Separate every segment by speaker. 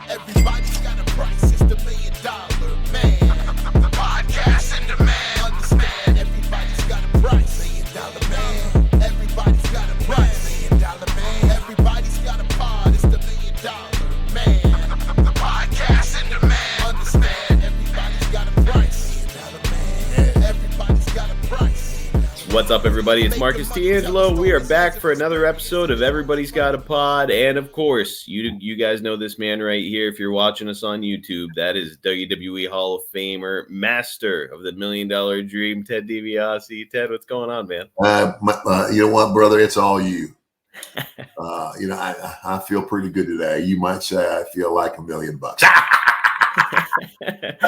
Speaker 1: Everybody's got a price, it's the $1 million man. Podcast in demand. Understand, everybody's got a price. $1 million man. Everybody's got a price. $1 million man. Everybody's got a pod, it's the $1 million man. Podcast in demand. Understand, everybody's got a price. $1 million man. Everybody's got a price.
Speaker 2: What's up, everybody? It's Marcus D'Angelo. We are back for another episode of Everybody's Got a Pod. And, of course, you guys know this man right here. If you're watching us on YouTube, that is WWE Hall of Famer, master of the $1 million dream, Ted DiBiase. Ted, what's going on, man?
Speaker 3: You know what, brother? It's all you. I feel pretty good today. You might say I feel like $1 million.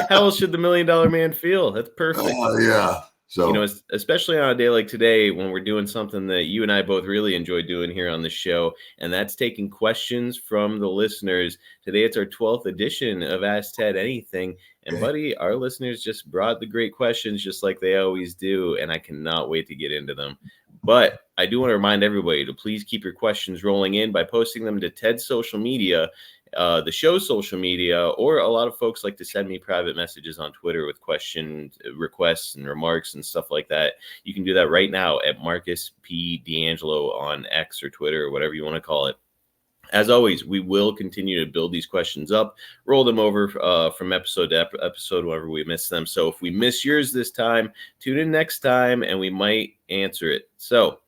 Speaker 2: How else should the $1 million man feel? That's perfect.
Speaker 3: Yeah. So,
Speaker 2: especially on a day like today when we're doing something that you and I both really enjoy doing here on the show, and that's taking questions from the listeners. Today, it's our 12th edition of Ask Ted Anything. And, buddy, our listeners just brought the great questions just like they always do, and I cannot wait to get into them. But I do want to remind everybody to please keep your questions rolling in by posting them to Ted's social media, the show's social media, or a lot of folks like to send me private messages on Twitter with questions, requests, and remarks and stuff like that. You can do that right now at Marcus P. D'Angelo on X or Twitter or whatever you want to call it. As always, we will continue to build these questions up, roll them over from episode to episode whenever we miss them. So if we miss yours this time, tune in next time and we might answer it. So,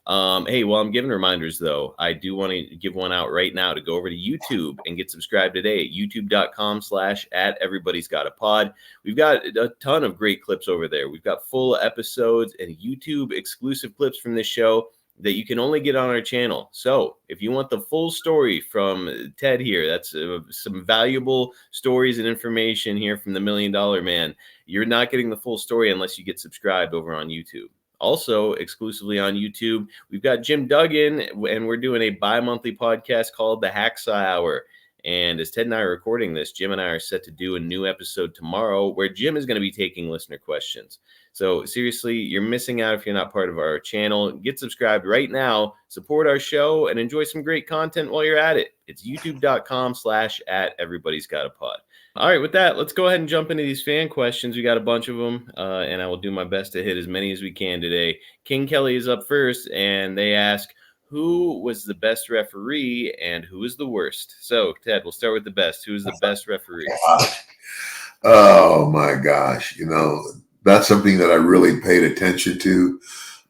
Speaker 2: hey, while I'm giving reminders, though, I do want to give one out right now to go over to YouTube and get subscribed today at youtube.com/@everybody'sgotapod. We've got a ton of great clips over there. We've got full episodes and YouTube exclusive clips from this show that you can only get on our channel. So if you want the full story from Ted here, that's some valuable stories and information here from the $1 million man. You're not getting the full story unless you get subscribed over on YouTube. Also, exclusively on YouTube, we've got Jim Duggan, and we're doing a bi-monthly podcast called The Hacksaw Hour. And as Ted and I are recording this, Jim and I are set to do a new episode tomorrow where Jim is going to be taking listener questions. So seriously, you're missing out if you're not part of our channel. Get subscribed right now, support our show, and enjoy some great content while you're at it. It's youtube.com/@everybody'sgotapod. All right, with that, let's go ahead and jump into these fan questions. We got a bunch of them, and I will do my best to hit as many as we can today. King Kelly is up first, and they ask, who was the best referee and who is the worst? So, Ted, we'll start with the best. Who is the best referee?
Speaker 3: oh my gosh, that's something that I really paid attention to.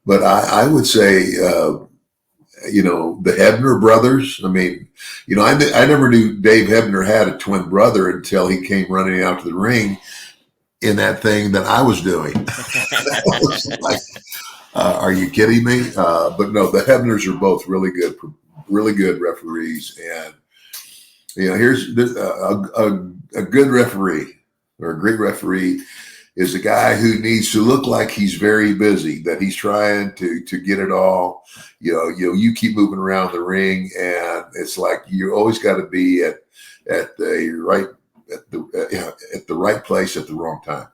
Speaker 3: But I would say, the Hebner brothers. I mean, I never knew Dave Hebner had a twin brother until he came running out to the ring in that thing that I was doing. Like, are you kidding me? But no, the Hebners are both really good referees. And, here's a good referee or a great referee is a guy who needs to look like he's very busy, that he's trying to get it all. You keep moving around the ring, and it's like you always got to be at the right place at the wrong time.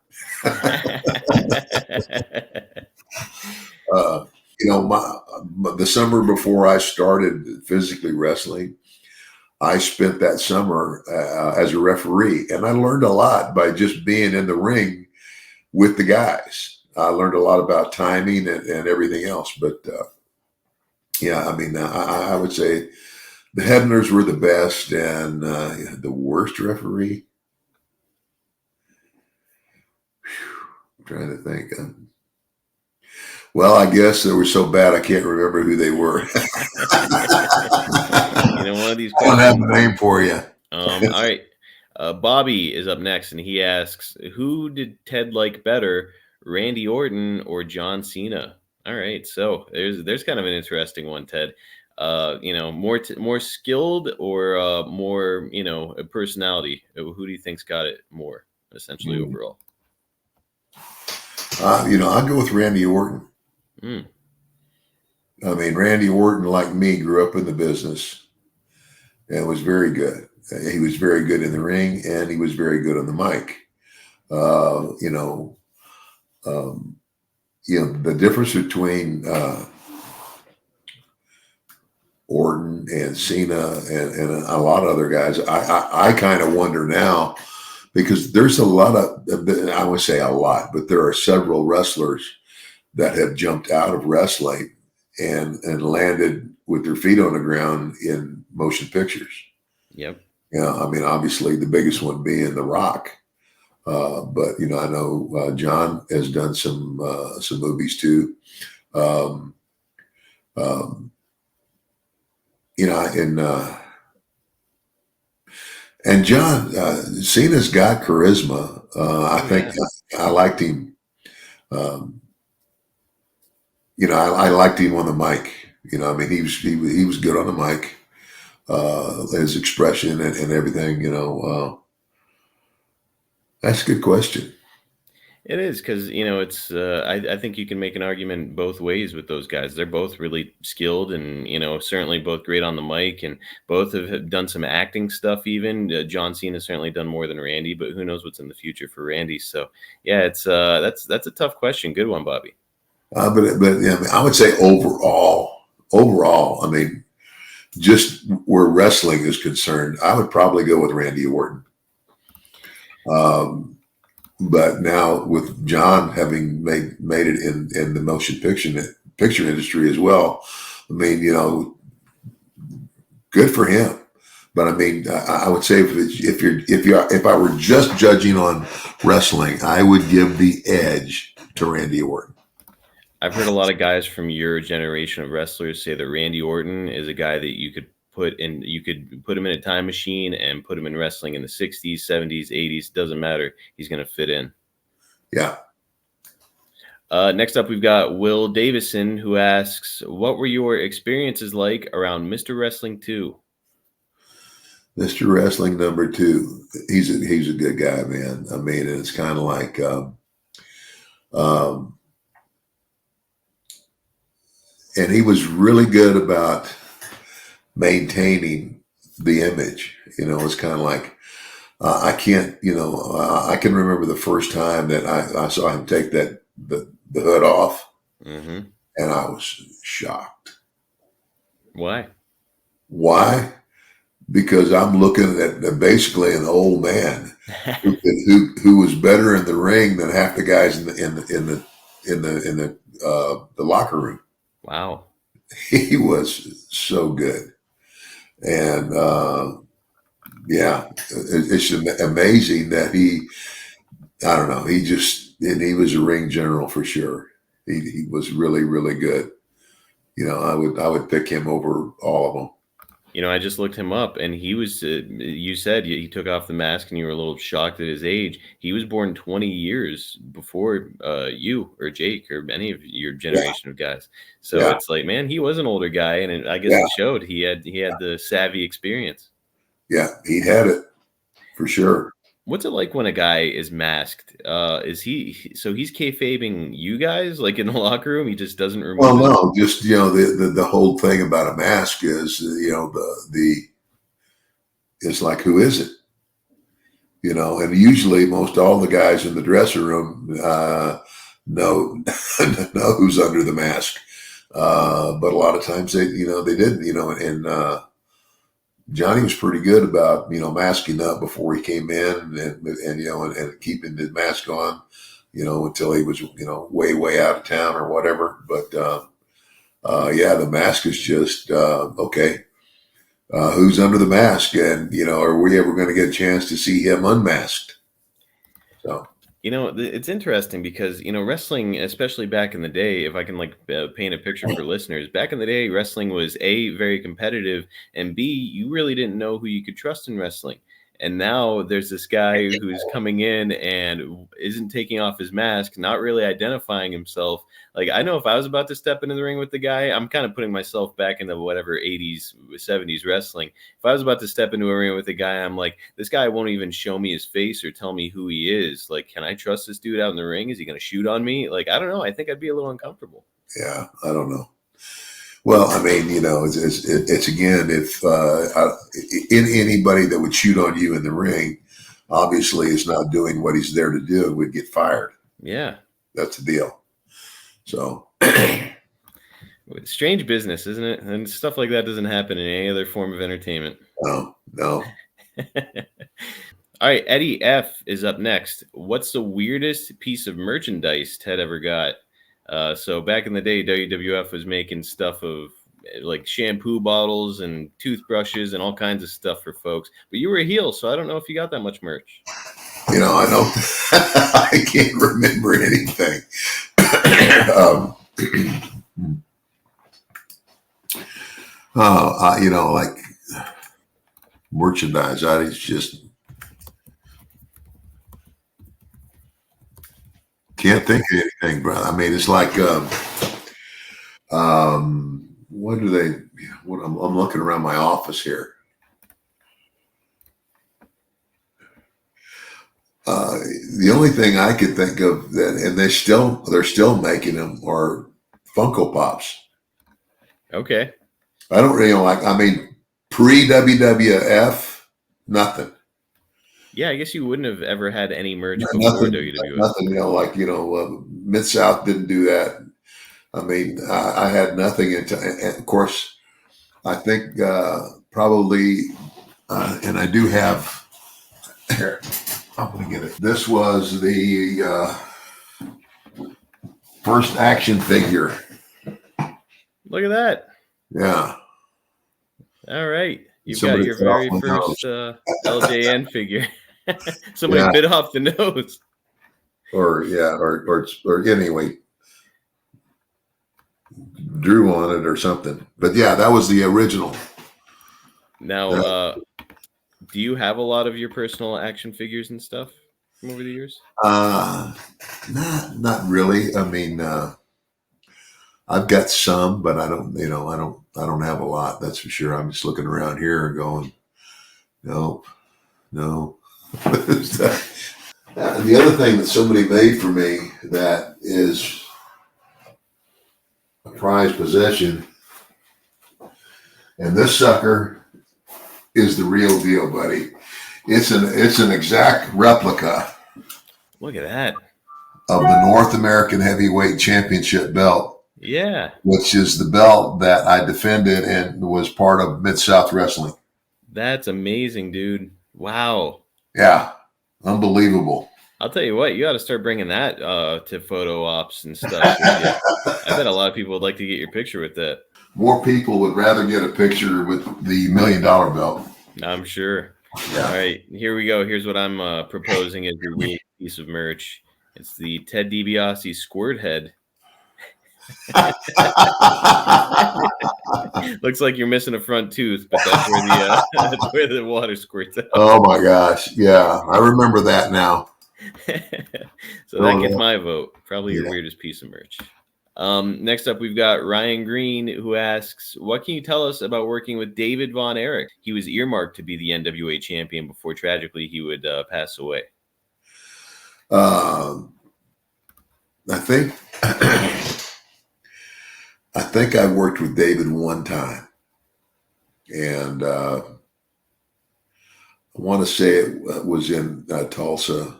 Speaker 3: The summer before I started physically wrestling, I spent that summer as a referee, and I learned a lot by just being in the ring with the guys. I learned a lot about timing and everything else. But I would say the Hebners were the best, and the worst referee. I'm trying to think. Well, I guess they were so bad I can't remember who they were.
Speaker 2: One of these.
Speaker 3: I don't have a name for you.
Speaker 2: All right. Bobby is up next, and he asks, who did Ted like better, Randy Orton or John Cena? All right, so there's kind of an interesting one, Ted. More skilled or more, personality? Who do you think's got it more, essentially, overall?
Speaker 3: I'll go with Randy Orton. I mean, Randy Orton, like me, grew up in the business and was very good. He was very good in the ring, and he was very good on the mic. The difference between and Cena and a lot of other guys. I kind of wonder now because there's a lot of, I would say a lot, but there are several wrestlers that have jumped out of wrestling and landed with their feet on the ground in motion pictures.
Speaker 2: Yep.
Speaker 3: Yeah, I mean, obviously the biggest one being The Rock. But you know, I know John has done some movies too. Um, you know, and John Cena's got charisma. I think I liked him. You know, I liked him on the mic. You know, I mean, he was good on the mic. His expression and everything. You know, that's a good question.
Speaker 2: It is because, you know, it's I think you can make an argument both ways with those guys. They're both really skilled and, you know, certainly both great on the mic, and both have done some acting stuff even. John Cena certainly done more than Randy, but who knows what's in the future for Randy. So, yeah, it's that's a tough question. Good one, Bobby.
Speaker 3: But yeah, I mean, I would say overall, I mean, just where wrestling is concerned, I would probably go with Randy Orton. But now with John having made it in the motion picture industry as well, I mean, you know, good for him. But I mean, I would say if I were just judging on wrestling, I would give the edge to Randy Orton.
Speaker 2: I've heard a lot of guys from your generation of wrestlers say that Randy Orton is a guy that you could put him in a time machine and put him in wrestling in the 60s, 70s, 80s. Doesn't matter. He's going to fit in.
Speaker 3: Yeah.
Speaker 2: Next up, we've got Will Davison, who asks, what were your experiences like around Mr. Wrestling 2?
Speaker 3: Mr. Wrestling number 2. He's a good guy, man. I mean, it's kind of like, and he was really good about maintaining the image. You know, it's kind of like, I can't, you know, I can remember the first time that I saw him take the hood off,
Speaker 2: mm-hmm.
Speaker 3: and I was shocked.
Speaker 2: Why?
Speaker 3: Because I'm looking at basically an old man who was better in the ring than half the guys in the locker room.
Speaker 2: Wow.
Speaker 3: He was so good. And yeah, it's amazing that I don't know, he was a ring general for sure. He was really, really good. You know, I would pick him over all of them.
Speaker 2: You know, I just looked him up, and he was, you said he took off the mask and you were a little shocked at his age. He was born 20 years before you or Jake or any of your generation of guys. So it's like, man, he was an older guy, and I guess it showed. He had the savvy experience. Yeah,
Speaker 3: he had it for sure.
Speaker 2: What's it like when a guy is masked? He's kayfabing you guys like in the locker room? He just doesn't remove.
Speaker 3: Well, no, just, you know, the whole thing about a mask is, you know, it's like, who is it? You know, and usually most all the guys in the dressing room know who's under the mask. But a lot of times they didn't, you know, and Johnny was pretty good about, you know, masking up before he came in and you know, and keeping the mask on, you know, until he was, you know, way out of town or whatever. But yeah, the mask is just okay. Who's under the mask, and you know, are we ever going to get a chance to see him unmasked? So.
Speaker 2: You know, it's interesting because, you know, wrestling, especially back in the day, if I can like paint a picture for listeners, back in the day, wrestling was A, very competitive, and B, you really didn't know who you could trust in wrestling. And now there's this guy who's coming in and isn't taking off his mask, not really identifying himself. Like, I know if I was about to step into the ring with the guy, I'm kind of putting myself back into whatever 80s, 70s wrestling. If I was about to step into a ring with a guy, I'm like, this guy won't even show me his face or tell me who he is. Like, can I trust this dude out in the ring? Is he going to shoot on me? Like, I don't know. I think I'd be a little uncomfortable.
Speaker 3: Yeah, I don't know. Well, I mean, you know, it's again, if anybody that would shoot on you in the ring, obviously is not doing what he's there to do, would get fired.
Speaker 2: Yeah.
Speaker 3: That's the deal. So.
Speaker 2: Strange business, isn't it? And stuff like that doesn't happen in any other form of entertainment.
Speaker 3: No.
Speaker 2: All right, Eddie F is up next. What's the weirdest piece of merchandise Ted ever got? So back in the day, WWF was making stuff of like shampoo bottles and toothbrushes and all kinds of stuff for folks. But you were a heel, so I don't know if you got that much merch.
Speaker 3: You know, I don't. I can't remember anything. You know, like merchandise. I just can't think of anything, bro. I mean, it's like, what do they? What I'm looking around my office here. The only thing I could think of that, and they're still making them, are Funko Pops.
Speaker 2: Okay.
Speaker 3: I don't really like. I mean, pre WWF, nothing.
Speaker 2: Yeah, I guess you wouldn't have ever had any merch before
Speaker 3: Nothing.
Speaker 2: WWF.
Speaker 3: Nothing. You know, like Mid South didn't do that. I mean, I had nothing. And of course, I think probably, and I do have here. I'm going to get it. This was the first action figure.
Speaker 2: Look at that.
Speaker 3: Yeah.
Speaker 2: All right. You've
Speaker 3: Somebody
Speaker 2: got your
Speaker 3: cut off
Speaker 2: very
Speaker 3: my
Speaker 2: first LJN figure. Somebody
Speaker 3: Yeah.
Speaker 2: bit off the nose.
Speaker 3: Or anyway, drew on it or something. But yeah, that was the original.
Speaker 2: Now, do you have a lot of your personal action figures and stuff from over the years?
Speaker 3: Not really. I mean, I've got some, but I don't have a lot. That's for sure. I'm just looking around here and going, no. The other thing that somebody made for me that is a prized possession, and this sucker is the real deal, buddy. It's an exact replica.
Speaker 2: Look at that.
Speaker 3: Of the North American Heavyweight Championship belt.
Speaker 2: Yeah.
Speaker 3: Which is the belt that I defended and was part of Mid-South Wrestling.
Speaker 2: That's amazing, dude. Wow.
Speaker 3: Yeah. Unbelievable.
Speaker 2: I'll tell you what, you got to start bringing that to photo ops and stuff. I bet a lot of people would like to get your picture with that.
Speaker 3: More people would rather get a picture with the $1 million belt.
Speaker 2: I'm sure.
Speaker 3: Yeah.
Speaker 2: All right, here we go. Here's what I'm proposing as your new piece of merch. It's the Ted DiBiase squirt head. Looks like you're missing a front tooth, but that's where the water squirts out.
Speaker 3: Oh my gosh. Yeah. I remember that now.
Speaker 2: So that gets my vote. Probably your weirdest piece of merch. Next up, we've got Ryan Green, who asks, what can you tell us about working with David Von Erich? He was earmarked to be the NWA champion before tragically he would pass away.
Speaker 3: I think I worked with David one time, and I want to say it was in Tulsa.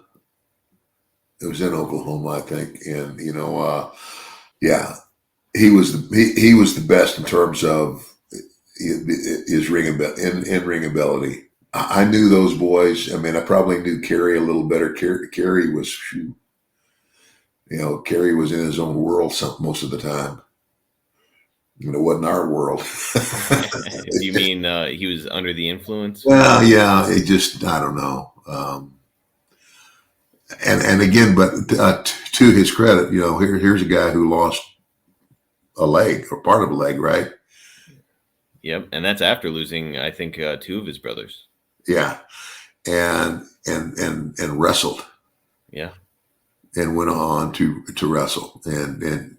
Speaker 3: It was in Oklahoma, I think, and yeah, he was the best in terms of his ring ability. I knew those boys. I mean, I probably knew Kerry a little better. Kerry was, Kerry was in his own world most of the time. It wasn't our world.
Speaker 2: You mean he was under the influence?
Speaker 3: Well, yeah, it just, I don't know. And again, but to his credit, here's a guy who lost a leg or part of a leg, right?
Speaker 2: Yep, and that's after losing, I think, two of his brothers.
Speaker 3: Yeah, and wrestled. Yeah, and went on to wrestle, and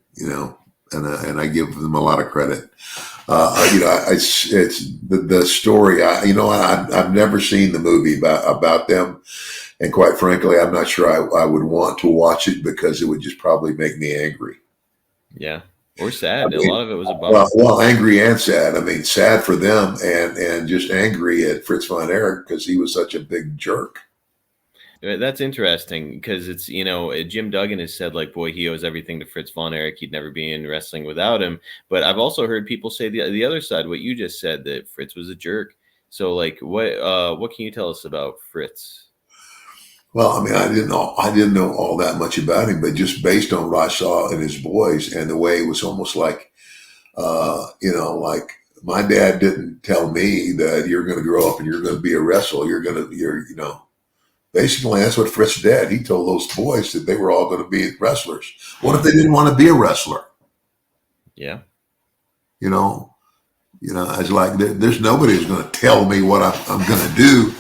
Speaker 3: I give them a lot of credit. It's the story. I've never seen the movie about them. And quite frankly, I'm not sure I would want to watch it because it would just probably make me angry.
Speaker 2: Yeah, or sad. A lot of it was a bummer.
Speaker 3: Well, angry and sad. I mean, sad for them and just angry at Fritz von Erich because he was such a big jerk.
Speaker 2: That's interesting because it's, Jim Duggan has said like, boy, he owes everything to Fritz von Erich. He'd never be in wrestling without him. But I've also heard people say the other side, what you just said, that Fritz was a jerk. So like, what can you tell us about Fritz?
Speaker 3: Well, I mean, I didn't know all that much about him, but just based on what I saw in his boys and the way it was almost like, like my dad didn't tell me that you're going to grow up and you're going to be a wrestler. Basically that's what Fritz did. He told those boys that they were all going to be wrestlers. What if they didn't want to be a wrestler?
Speaker 2: Yeah.
Speaker 3: It's like there's nobody who's going to tell me what I'm going to do.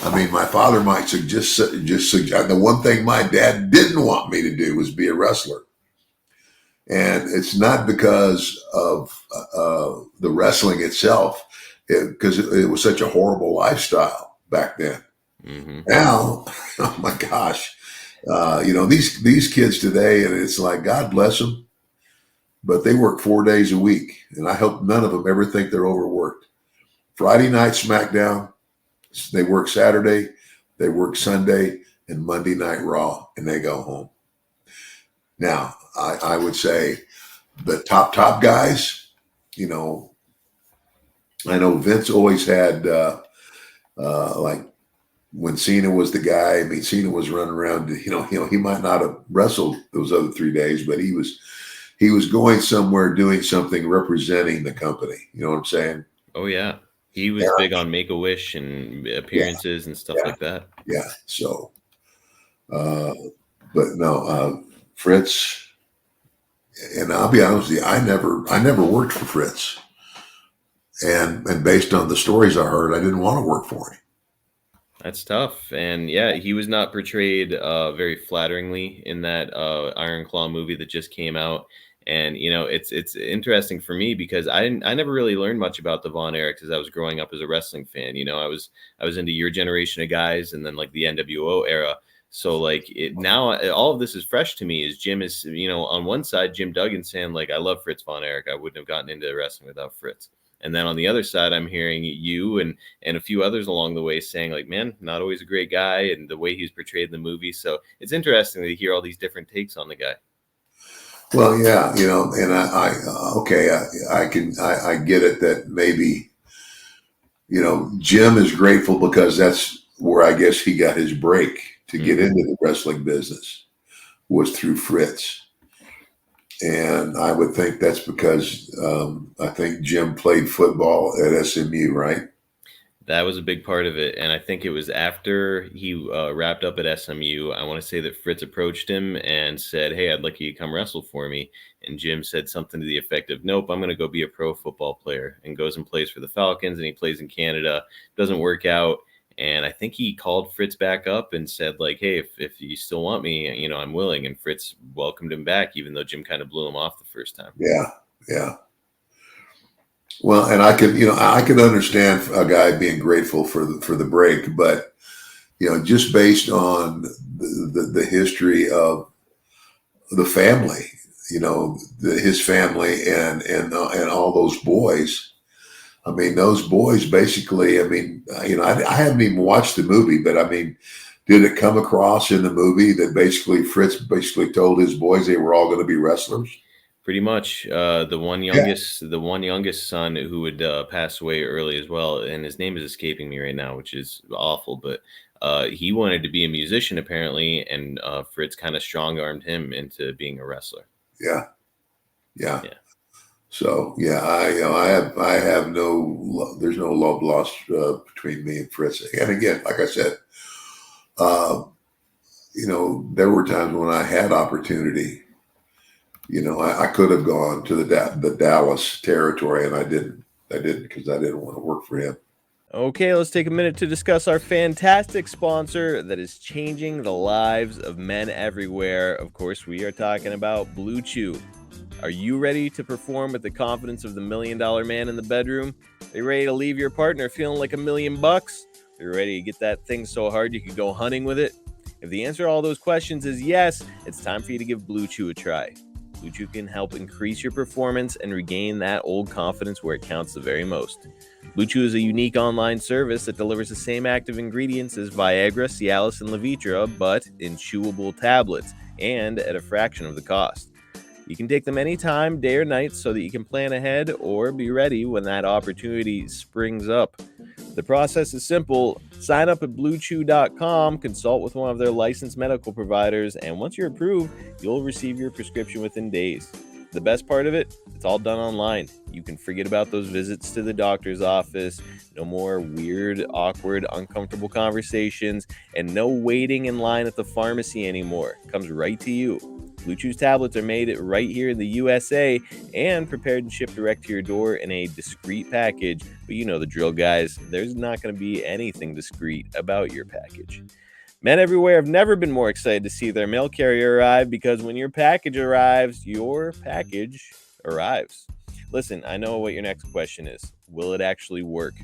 Speaker 3: I mean, my father might suggest the one thing my dad didn't want me to do was be a wrestler. And it's not because of the wrestling itself, because it was such a horrible lifestyle back then.
Speaker 2: Mm-hmm.
Speaker 3: Now, oh my gosh, these kids today, and it's like, God bless them, but they work 4 days a week, and I hope none of them ever think they're overworked. Friday night SmackDown, they work Saturday, they work Sunday, and Monday Night Raw, and they go home. Now, I would say the top guys, I know Vince always had like when Cena was the guy. I mean, Cena was running around. He might not have wrestled those other 3 days, but he was going somewhere, doing something, representing the company. You know what I'm saying?
Speaker 2: Oh yeah, he was big on Make-A-Wish and appearances and stuff like that.
Speaker 3: Yeah. So, but no, Fritz. And I'll be honest with you, I never worked for Fritz, and based on the stories I heard, I didn't want to work for him.
Speaker 2: That's tough. And yeah, he was not portrayed very flatteringly in that Iron Claw movie that just came out. And it's interesting for me because I never really learned much about the Von Erichs as I was growing up as a wrestling fan. I was into your generation of guys, and then like the NWO era. So like now all of this is fresh to me. Is Jim is on one side, Jim Duggan saying like, I love Fritz von Erich. I wouldn't have gotten into wrestling without Fritz. And then on the other side, I'm hearing you and a few others along the way saying like, man, not always a great guy, and the way he's portrayed in the movie. So it's interesting to hear all these different takes on the guy.
Speaker 3: Well, yeah, and I get it that maybe, Jim is grateful because that's where I guess he got his break to get into the wrestling business, was through Fritz. And I would think that's because I think Jim played football at SMU, right?
Speaker 2: That was a big part of it. And I think it was after he wrapped up at SMU. I want to say that Fritz approached him and said, hey, I'd like you to come wrestle for me. And Jim said something to the effect of, nope, I'm going to go be a pro football player, and goes and plays for the Falcons, and he plays in Canada. Doesn't work out. And I think he called Fritz back up and said like, hey, if you still want me, I'm willing. And Fritz welcomed him back, even though Jim kind of blew him off the first time.
Speaker 3: Yeah. Well, and I can understand a guy being grateful for the break, but just based on the history of the family, his family and all those boys. I mean, those boys basically. I mean, I haven't even watched the movie, but I mean, did it come across in the movie that basically Fritz basically told his boys they were all going to be wrestlers?
Speaker 2: Pretty much. The one youngest son who would pass away early as well, and his name is escaping me right now, which is awful. But he wanted to be a musician apparently, and Fritz kind of strong-armed him into being a wrestler.
Speaker 3: Yeah. So yeah, I have there's no love lost between me and Fritz. And again, like I said, there were times when I had opportunity. I could have gone to the Dallas territory, and I didn't because I didn't want to work for him.
Speaker 2: Okay, let's take a minute to discuss our fantastic sponsor that is changing the lives of men everywhere. Of course, we are talking about Blue Chew. Are you ready to perform with the confidence of the $1 million man in the bedroom? Are you ready to leave your partner feeling like $1 million? Are you ready to get that thing so hard you could go hunting with it? If the answer to all those questions is yes, it's time for you to give Blue Chew a try. Blue Chew can help increase your performance and regain that old confidence where it counts the very most. Blue Chew is a unique online service that delivers the same active ingredients as Viagra, Cialis, and Levitra, but in chewable tablets and at a fraction of the cost. You can take them anytime, day or night, so that you can plan ahead or be ready when that opportunity springs up. The process is simple. Sign up at bluechew.com, consult with one of their licensed medical providers, and once you're approved, you'll receive your prescription within days. The best part of it, it's all done online. You can forget about those visits to the doctor's office, no more weird, awkward, uncomfortable conversations, and no waiting in line at the pharmacy anymore. It comes right to you. Blue Chew's tablets are made right here in the USA and prepared and shipped direct to your door in a discreet package. But you know the drill, guys. There's not going to be anything discreet about your package. Men everywhere have never been more excited to see their mail carrier arrive, because when your package arrives, your package arrives. Listen, I know what your next question is. Will it actually work?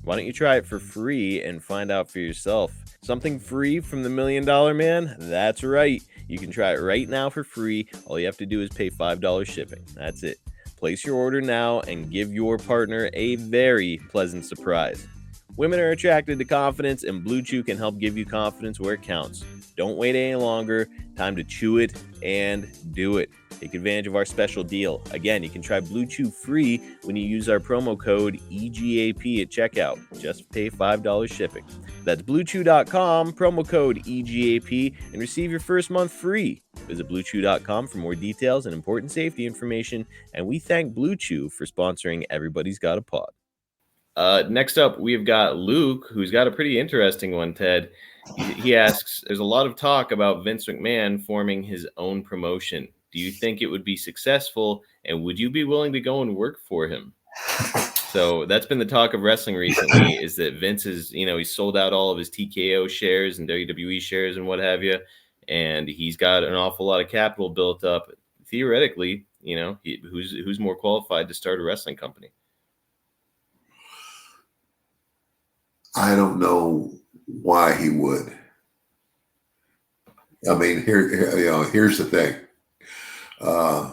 Speaker 2: Why don't you try it for free and find out for yourself? Something free from the $1 Million Man? That's right. You can try it right now for free. All you have to do is pay $5 shipping. That's it. Place your order now and give your partner a very pleasant surprise. Women are attracted to confidence, and Blue Chew can help give you confidence where it counts. Don't wait any longer. Time to chew it and do it. Take advantage of our special deal. Again, you can try Blue Chew free when you use our promo code EGAP at checkout. Just pay $5 shipping. That's bluechew.com, promo code EGAP, and receive your first month free. Visit bluechew.com for more details and important safety information. And we thank Blue Chew for sponsoring Everybody's Got a Pod. Next up, we've got Luke, who's got a pretty interesting one, Ted. He asks, there's a lot of talk about Vince McMahon forming his own promotion. Do you think it would be successful, and would you be willing to go and work for him? So that's been the talk of wrestling recently, is that Vince is, he's sold out all of his TKO shares and WWE shares and what have you, and he's got an awful lot of capital built up. Theoretically, who's more qualified to start a wrestling company?
Speaker 3: I don't know why he would. I mean, here's the thing. I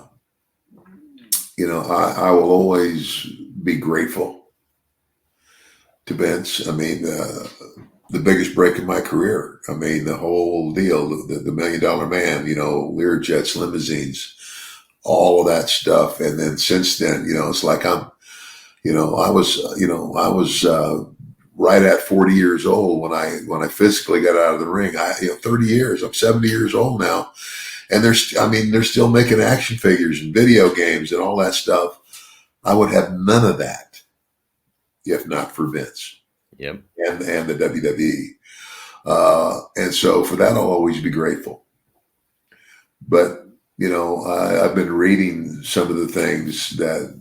Speaker 3: will always be grateful to Vince. I mean, the biggest break in my career. I mean, the whole deal, the $1 Million Man, Learjets, limousines, all of that stuff. And then since then, it's like I was right at 40 years old when I physically got out of the ring. 30 years. I'm 70 years old now. And they're still making action figures and video games and all that stuff. I would have none of that if not for Vince.
Speaker 2: Yep.
Speaker 3: And the WWE. And so for that, I'll always be grateful. But, I've been reading some of the things that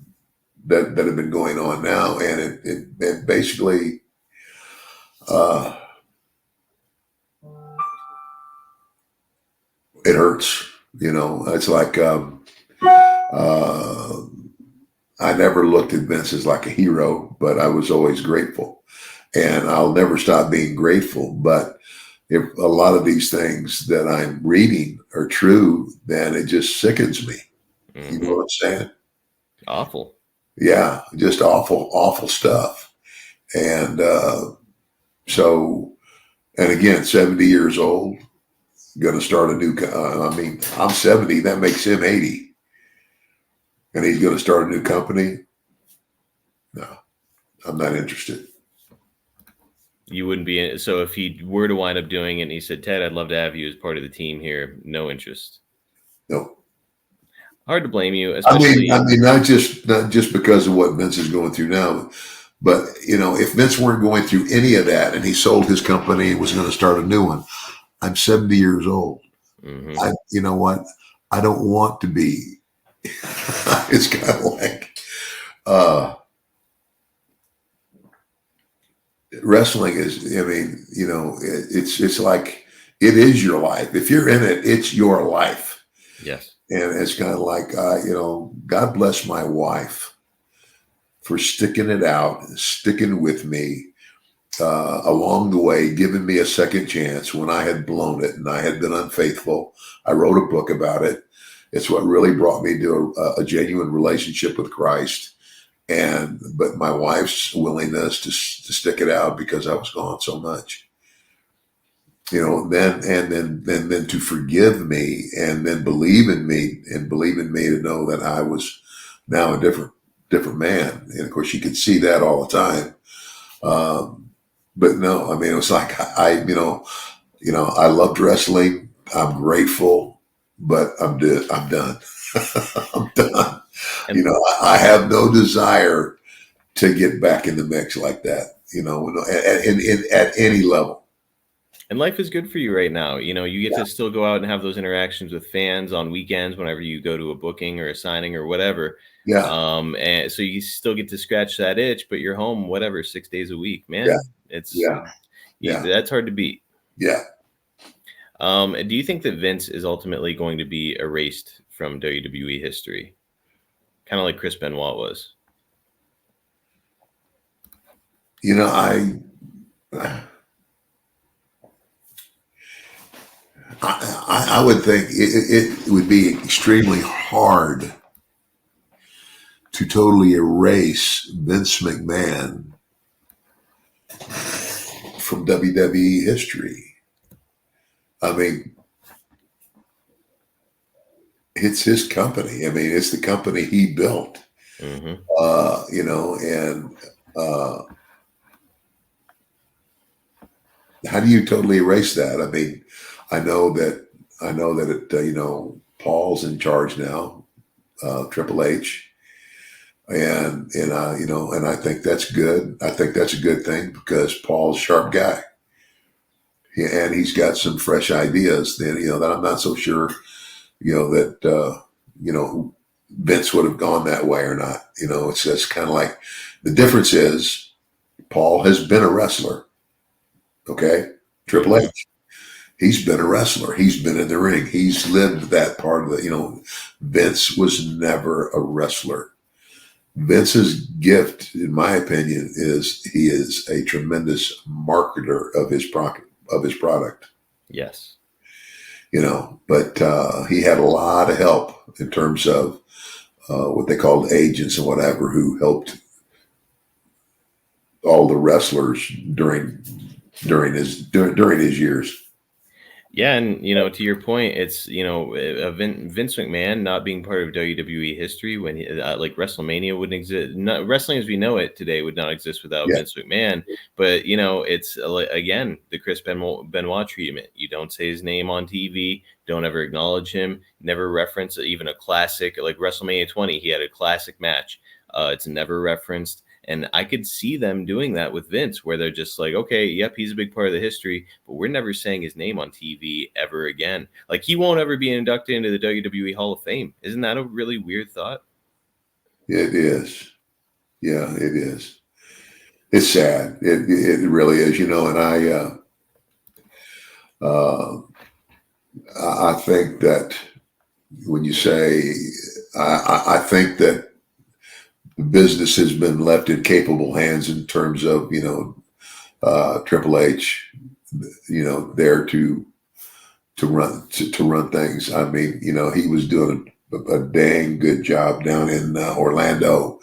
Speaker 3: have been going on now. And it basically, it hurts, it's like, I never looked at Vince as like a hero, but I was always grateful, and I'll never stop being grateful. But if a lot of these things that I'm reading are true, then it just sickens me. Mm-hmm. You know what I'm saying?
Speaker 2: Awful.
Speaker 3: Yeah. Just awful stuff. And, and again, 70 years old, going to start a new, I'm 70, that makes him 80. And he's going to start a new company. No, I'm not interested.
Speaker 2: You wouldn't be. So if he were to wind up doing it and he said, Ted, I'd love to have you as part of the team here. No interest.
Speaker 3: No.
Speaker 2: Hard to blame you. Especially.
Speaker 3: Not just because of what Vince is going through now, but if Vince weren't going through any of that and he sold his company and was going to start a new one, I'm 70 years old. Mm-hmm. You know what? I don't want to be. It's kind of like wrestling is. It's like it is your life. If you're in it, it's your life.
Speaker 2: Yes. And
Speaker 3: it's kind of like God bless my wife for sticking it out, sticking with me along the way, giving me a second chance when I had blown it and I had been unfaithful. I wrote a book about it. It's what really brought me to a genuine relationship with Christ. But my wife's willingness to stick it out because I was gone so much, then to forgive me and then believe in me to know that I was now a different man. And of course, you could see that all the time. But no, I mean, it was like I loved wrestling. I'm grateful, but I'm done. I'm done.
Speaker 2: And
Speaker 3: I have no desire to get back in the mix like that. At any level.
Speaker 2: And life is good for you right now. You get to still go out and have those interactions with fans on weekends whenever you go to a booking or a signing or whatever.
Speaker 3: Yeah.
Speaker 2: And so you still get to scratch that itch, but you're home, whatever, 6 days a week, man.
Speaker 3: Yeah.
Speaker 2: It's
Speaker 3: Yeah.
Speaker 2: That's hard to beat.
Speaker 3: Yeah.
Speaker 2: Do you think that Vince is ultimately going to be erased from WWE history? Kind of like Chris Benoit was.
Speaker 3: I would think it would be extremely hard to totally erase Vince McMahon from WWE history. I mean, it's his company. I mean, it's the company he built.
Speaker 2: Mm-hmm.
Speaker 3: How do you totally erase that? I mean, I know that Paul's in charge now, Triple H, and I think that's good. I think that's a good thing because Paul's a sharp guy, and he's got some fresh ideas. That I'm not so sure, that Vince would have gone that way or not. It's just kind of like the difference is Paul has been a wrestler. Okay. Triple H, he's been a wrestler. He's been in the ring. He's lived that part of Vince was never a wrestler. Vince's gift, in my opinion, is he is a tremendous marketer of his product.
Speaker 2: Yes.
Speaker 3: But he had a lot of help in terms of what they called agents and whatever, who helped all the wrestlers during his years.
Speaker 2: Yeah, and to your point, it's Vince McMahon not being part of WWE history when like WrestleMania wouldn't exist. Wrestling as we know it today would not exist without Vince McMahon. But it's again the Chris Benoit treatment. You don't say his name on TV, don't ever acknowledge him, never reference even a classic like WrestleMania 20. He had a classic match. It's never referenced. And I could see them doing that with Vince, where they're just like, okay, yep, he's a big part of the history, but we're never saying his name on TV ever again. Like, he won't ever be inducted into the WWE Hall of Fame. Isn't that a really weird thought?
Speaker 3: It is. Yeah, it is. It's sad. It really is, and I think that when you say, I think that the business has been left in capable hands in terms of, Triple H, there to run things. I mean, he was doing a dang good job down in Orlando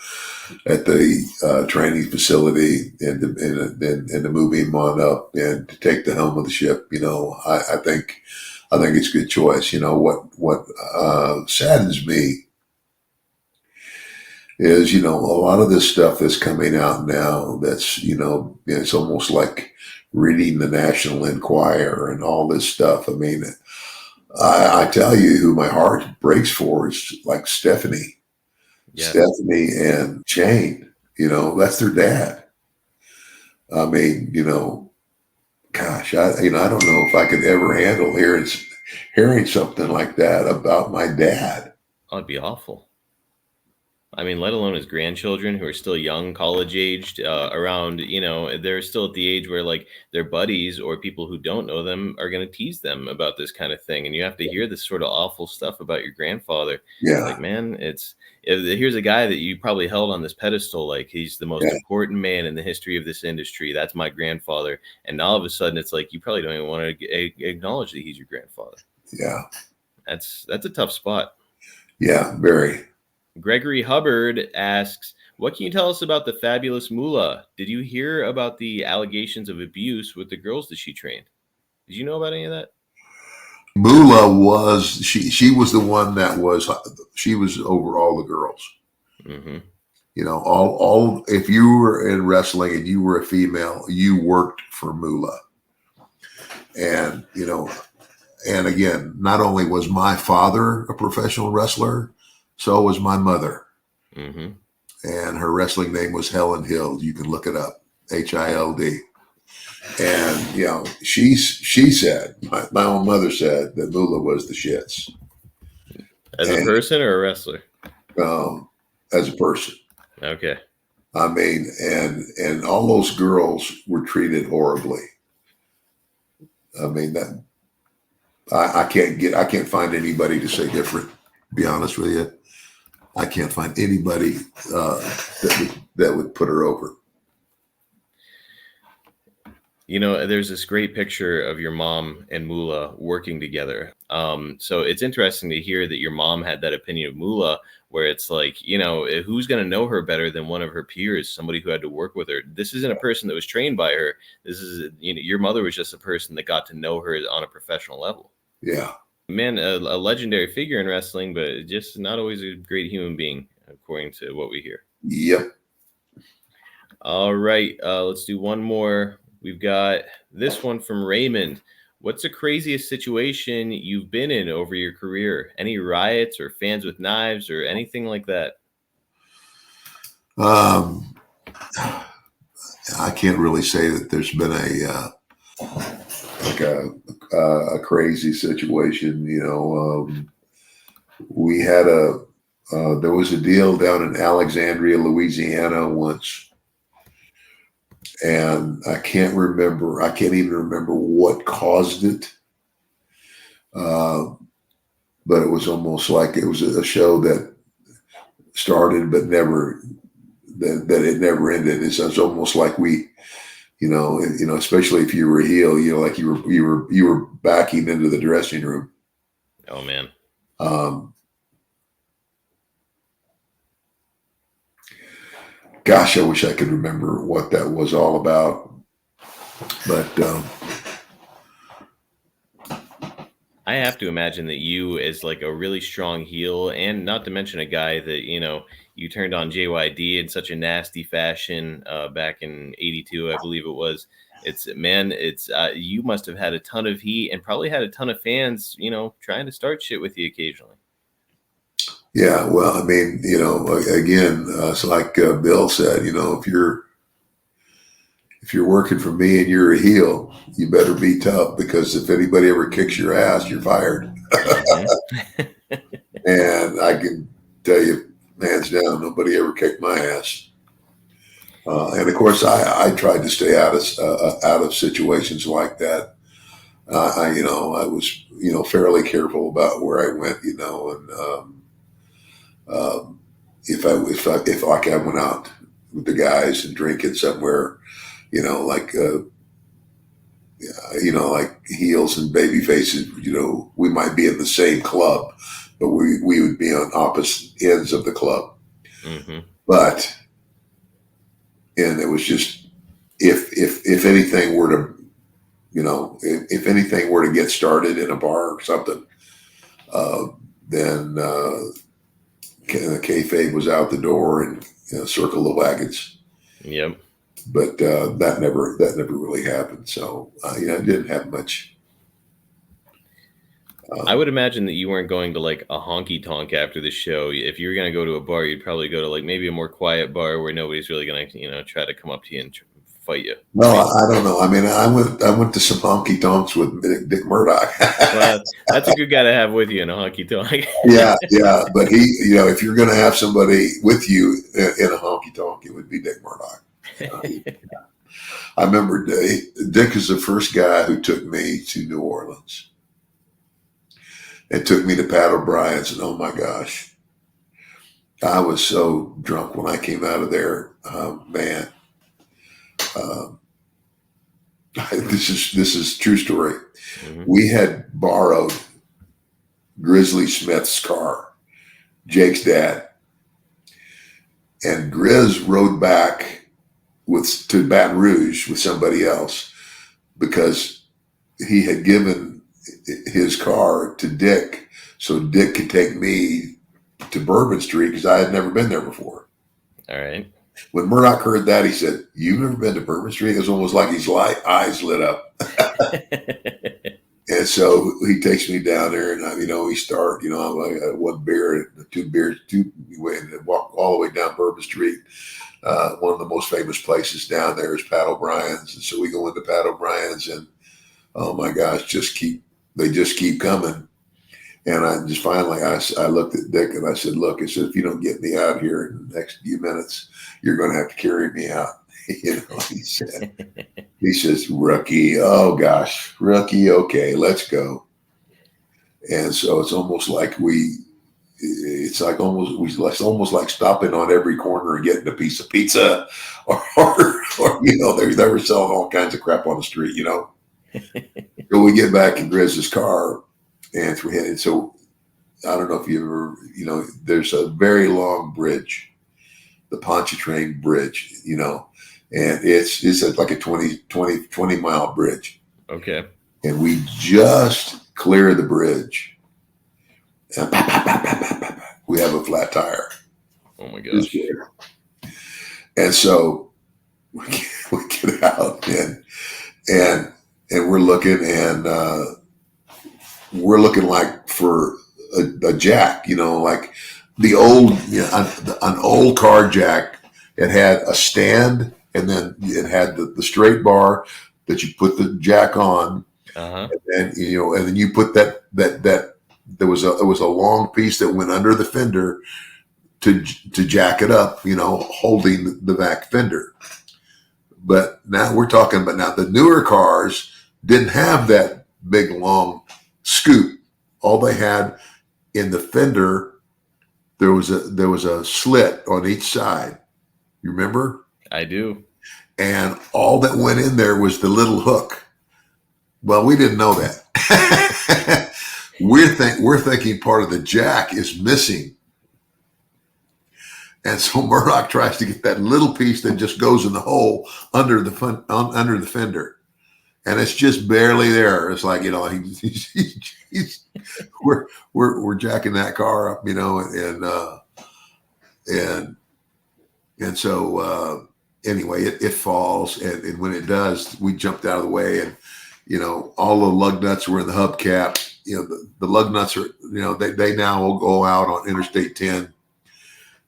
Speaker 3: at the training facility and to move him on up and to take the helm of the ship. I think it's a good choice. What saddens me is, a lot of this stuff that's coming out now that's, it's almost like reading the National Enquirer and all this stuff. I mean, I tell you who my heart breaks for is like Stephanie and Shane, that's their dad. I mean, gosh, I don't know if I could ever handle hearing something like that about my dad.
Speaker 2: Oh, it'd be awful. I mean, let alone his grandchildren who are still young, college aged, around, they're still at the age where like their buddies or people who don't know them are going to tease them about this kind of thing. And you have to hear this sort of awful stuff about your grandfather.
Speaker 3: Yeah.
Speaker 2: Like, man, here's a guy that you probably held on this pedestal. Like, he's the most important man in the history of this industry. That's my grandfather. And all of a sudden it's like, you probably don't even want to acknowledge that he's your grandfather.
Speaker 3: Yeah.
Speaker 2: That's a tough spot.
Speaker 3: Yeah, very.
Speaker 2: Gregory Hubbard asks, what can you tell us about the Fabulous Moolah? Did you hear about the allegations of abuse with the girls that she trained? Did you know about any of that?
Speaker 3: Moolah was she was the one that she was over all the girls.
Speaker 2: Mm-hmm.
Speaker 3: You know, all if you were in wrestling and you were a female, you worked for Moolah. And, you know, and again, not only was my father a professional wrestler, so was my mother.
Speaker 2: Mm-hmm.
Speaker 3: And her wrestling name was Helen Hild. You can look it up, Hild. And, you know, she said, my own mother said that Moolah was the shits.
Speaker 2: As a person or a wrestler?
Speaker 3: As a person.
Speaker 2: Okay.
Speaker 3: I mean, and all those girls were treated horribly. I mean, that I can't find anybody to say different, to be honest with you. I can't find anybody that would put her over.
Speaker 2: You know, there's this great picture of your mom and Moolah working together. So it's interesting to hear that your mom had that opinion of Moolah, where it's like, you know, who's going to know her better than one of her peers, somebody who had to work with her? This isn't a person that was trained by her. This is, you know, your mother was just a person that got to know her on a professional level.
Speaker 3: Yeah.
Speaker 2: Man, a legendary figure in wrestling, but just not always a great human being, according to what we hear.
Speaker 3: Yep.
Speaker 2: All right. Let's do one more. We've got this one from Raymond. What's the craziest situation you've been in over your career? Any riots or fans with knives or anything like that?
Speaker 3: I can't really say that there's been a crazy situation. You know, we had there was a deal down in Alexandria, Louisiana once. And I can't even remember what caused it. But it was almost like it was a show that started, but that it never ended. It's almost like we, you know, especially if you were a heel, you know, like you were backing into the dressing room.
Speaker 2: Oh man.
Speaker 3: Gosh, I wish I could remember what that was all about. But
Speaker 2: I have to imagine that you, as like a really strong heel, and not to mention a guy that, you know, you turned on JYD in such a nasty fashion back in '82, I believe it was. You must have had a ton of heat and probably had a ton of fans, you know, trying to start shit with you occasionally.
Speaker 3: Yeah, well, I mean, you know, again, it's like Bill said, you know, if you're working for me and you're a heel, you better be tough, because if anybody ever kicks your ass, you're fired.
Speaker 2: Mm-hmm.
Speaker 3: And I can tell you, hands down, nobody ever kicked my ass. And of course, I tried to stay out of situations like that. I was, you know, fairly careful about where I went, you know, and if I went out with the guys and drinking somewhere, you know, like like heels and baby faces, you know, we might be in the same club, but we would be on opposite ends of the club.
Speaker 2: Mm-hmm.
Speaker 3: But, and it was just, if anything were to, you know, if anything were to get started in a bar or something, then kayfabe was out the door, and, you know, circle the wagons.
Speaker 2: Yep.
Speaker 3: But that never really happened. So you know, it didn't have much.
Speaker 2: I would imagine that you weren't going to like a honky tonk after the show. If you were going to go to a bar, you'd probably go to like maybe a more quiet bar where nobody's really going to, you know, try to come up to you and fight you.
Speaker 3: No, I don't know. I mean, I went to some honky tonks with Dick Murdoch.
Speaker 2: Well, that's a good guy to have with you in a honky tonk.
Speaker 3: Yeah, but he, you know, if you're going to have somebody with you in a honky tonk, it would be Dick Murdoch. I remember Dick is the first guy who took me to New Orleans and took me to Pat O'Brien's, and oh my gosh, I was so drunk when I came out of there, man. This is true story. Mm-hmm. We had borrowed Grizzly Smith's car Jake's dad. And Grizz rode back to Baton Rouge with somebody else because he had given his car to Dick so Dick could take me to Bourbon Street because I had never been there before.
Speaker 2: All right.
Speaker 3: When Murdoch heard that, he said, "You've never been to Bourbon Street?" It was almost like his eyes lit up. And so he takes me down there, and we start. I'm like one beer, two beers, and walk all the way down Bourbon Street. One of the most famous places down there is Pat O'Brien's, and so we go into Pat O'Brien's, and oh my gosh, they just keep coming. And I just finally, I looked at Dick and I said, "Look," I said, "if you don't get me out here in the next few minutes, you're going to have to carry me out." He says, "Rookie, oh gosh, rookie, okay, let's go." And so it's almost like it's almost like stopping on every corner and getting a piece of pizza, or they were selling all kinds of crap on the street, So we get back in Grizz's car, and so I don't know if you ever, there's a very long bridge, the Pontchartrain Bridge, and it's like a 20 mile bridge.
Speaker 2: Okay.
Speaker 3: And we just clear the bridge. And we have a flat tire.
Speaker 2: Oh my gosh.
Speaker 3: And so we get out and we're looking, and we're looking like for a jack, like the old, an old car jack. It had a stand, and then it had the straight bar that you put the jack on, and then you put that there was a long piece that went under the fender to jack it up, holding the back fender. But now we're talking about now the newer cars didn't have that big long scoop. All they had in the fender, there was a slit on each side. You remember?
Speaker 2: I do.
Speaker 3: And all that went in there was the little hook. Well, we didn't know that. We're thinking part of the jack is missing. And so Murdoch tries to get that little piece that just goes in the hole under the fender. And it's just barely there. It's like, we're jacking that car up, and so anyway, it falls, and when it does, we jumped out of the way, and all the lug nuts were in the hubcap. The lug nuts are, they now will go out on Interstate 10,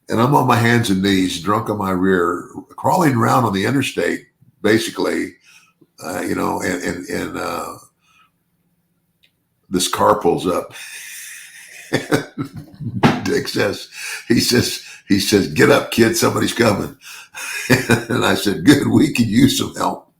Speaker 3: and I'm on my hands and knees, drunk on my rear, crawling around on the interstate, basically, and this car pulls up. Dick says, he says, "Get up, kid, somebody's coming." And I said, "Good, we could use some help."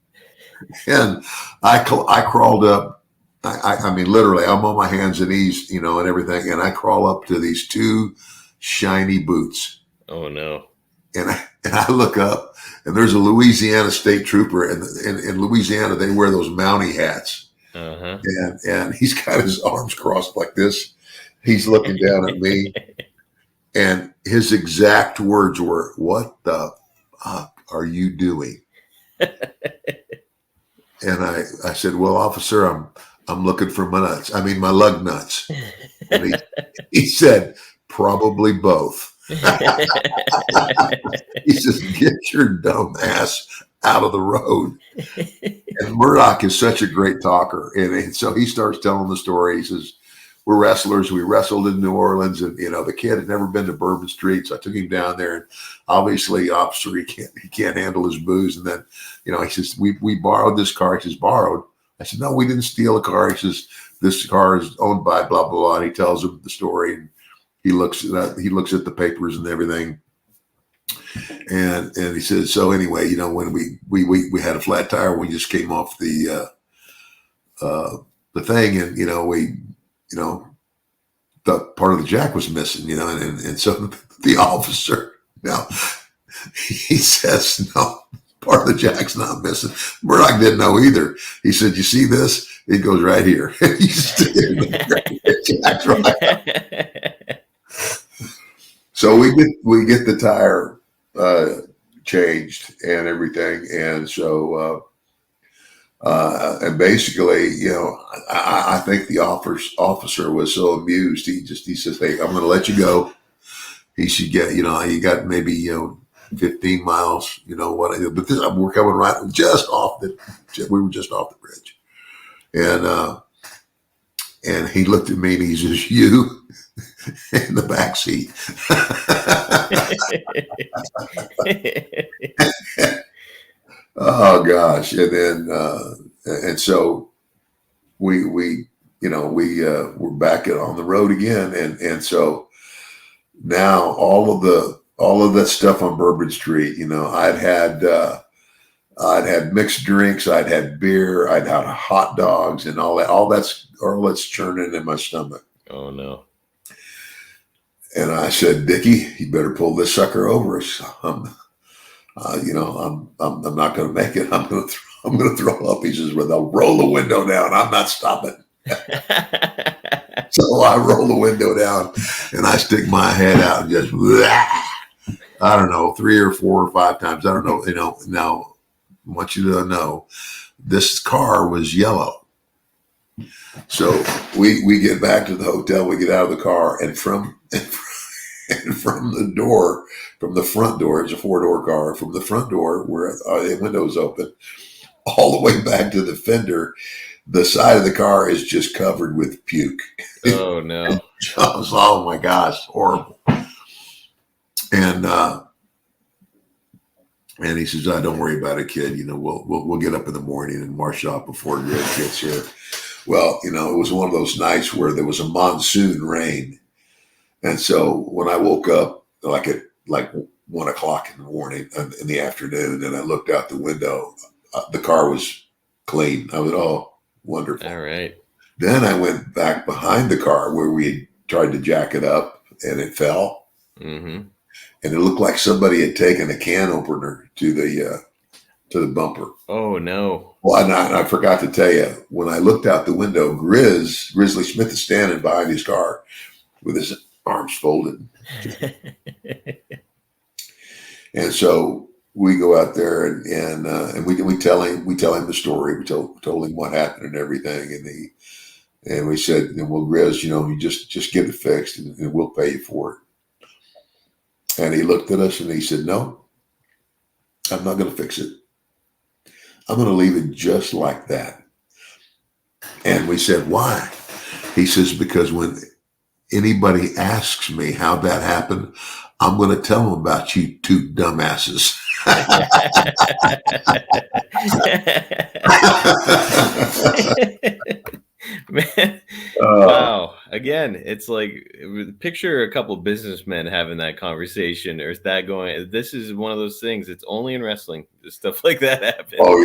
Speaker 3: And I crawled up. I mean, literally, I'm on my hands and knees, and everything. And I crawl up to these two shiny boots.
Speaker 2: Oh no!
Speaker 3: And I look up, and there's a Louisiana state trooper, and in Louisiana they wear those Mountie hats.
Speaker 2: Uh-huh.
Speaker 3: And he's got his arms crossed like this. He's looking down at me, and his exact words were, "What the fuck are you doing?" And I said, "Well, officer, I'm looking for my lug nuts." And he said, "Probably both." He says, "Get your dumb ass out of the road." And Murdoch is such a great talker. And so he starts telling the story. He says, "We're wrestlers. We wrestled in New Orleans, and the kid had never been to Bourbon Street, so I took him down there. And obviously, officer, he can't handle his booze. And then, he says, we borrowed this car." He says, "Borrowed?" I said, "No, we didn't steal a car." He says, "This car is owned by blah blah blah." And he tells him the story, and he looks at the papers and everything. And he says, "So anyway, when we had a flat tire, we just came off the thing, and the part of the jack was missing, and so the officer, now he says, "No, part of the jack's not missing." Murdoch didn't know either. He said, "You see this? It goes right here." Jack's right. So we get the tire changed and everything, and so and basically, I think the officer was so amused. He says, "Hey, I'm going to let you go." He should get, you got maybe 15 miles, what? But this, we're coming right just off we were just off the bridge, and he looked at me and he says, "You in the back seat." Oh gosh! And then and so we're back on the road again, and so now all of that stuff on Bourbon Street, I'd had mixed drinks, I'd had beer, I'd had hot dogs, and all that's churning in my stomach.
Speaker 2: Oh no!
Speaker 3: And I said, "Dickie, you better pull this sucker over us. I'm not going to make it. I'm going to throw up." He says, "Well, they'll roll the window down. I'm not stopping." So I roll the window down and I stick my head out and just, I don't know, 3 or 4 or 5 times. I don't know. Now I want you to know this car was yellow. So we get back to the hotel, we get out of the car, and from the door, from the front door, it's a 4-door car, from the front door where the window is open, all the way back to the fender, the side of the car is just covered with puke.
Speaker 2: Oh no!
Speaker 3: Oh my gosh, horrible. And he says, "Don't worry about it, kid. We'll get up in the morning and wash off before Grizz gets here." Well, it was one of those nights where there was a monsoon rain, and so when I woke up at 1 o'clock in the morning, in the afternoon, and I looked out the window, the car was clean. I was, oh, wonderful.
Speaker 2: All right.
Speaker 3: Then I went back behind the car where we tried to jack it up, and it fell.
Speaker 2: Mm-hmm.
Speaker 3: And it looked like somebody had taken a can opener to the bumper.
Speaker 2: Oh no!
Speaker 3: Well, and I forgot to tell you, when I looked out the window, Grizzly Smith is standing behind his car with his arms folded. And so we go out there and we tell him the story. We told him what happened and everything, and we said, "Well, Grizz, you just get it fixed and we'll pay you for it." And he looked at us and he said, "No, I'm not going to fix it. I'm going to leave it just like that." And we said, "Why?" He says, "Because when anybody asks me how that happened, I'm going to tell them about you two dumbasses."
Speaker 2: Man, wow. Again, it's like, picture a couple businessmen having that conversation, or is that going, this is one of those things, it's only in wrestling, stuff like that happens.
Speaker 3: Oh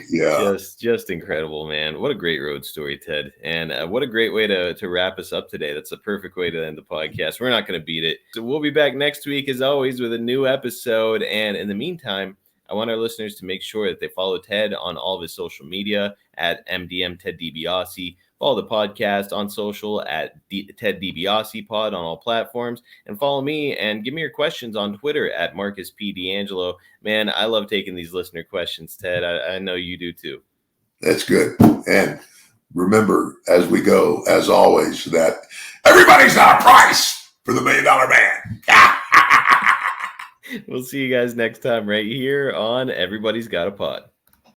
Speaker 3: yeah.
Speaker 2: Just incredible, man. What a great road story, Ted. And what a great way to wrap us up today. That's a perfect way to end the podcast. We're not going to beat it. So we'll be back next week, as always, with a new episode. And in the meantime, I want our listeners to make sure that they follow Ted on all of his social media at MDM Ted DiBiase. Follow the podcast on social at Ted DiBiase Pod on all platforms. And follow me and give me your questions on Twitter at Marcus P. D'Angelo. Man, I love taking these listener questions, Ted. I know you do too.
Speaker 3: That's good. And remember, as we go, as always, that everybody's got a price for the $1 Million Man.
Speaker 2: We'll see you guys next time right here on Everybody's Got a Pod.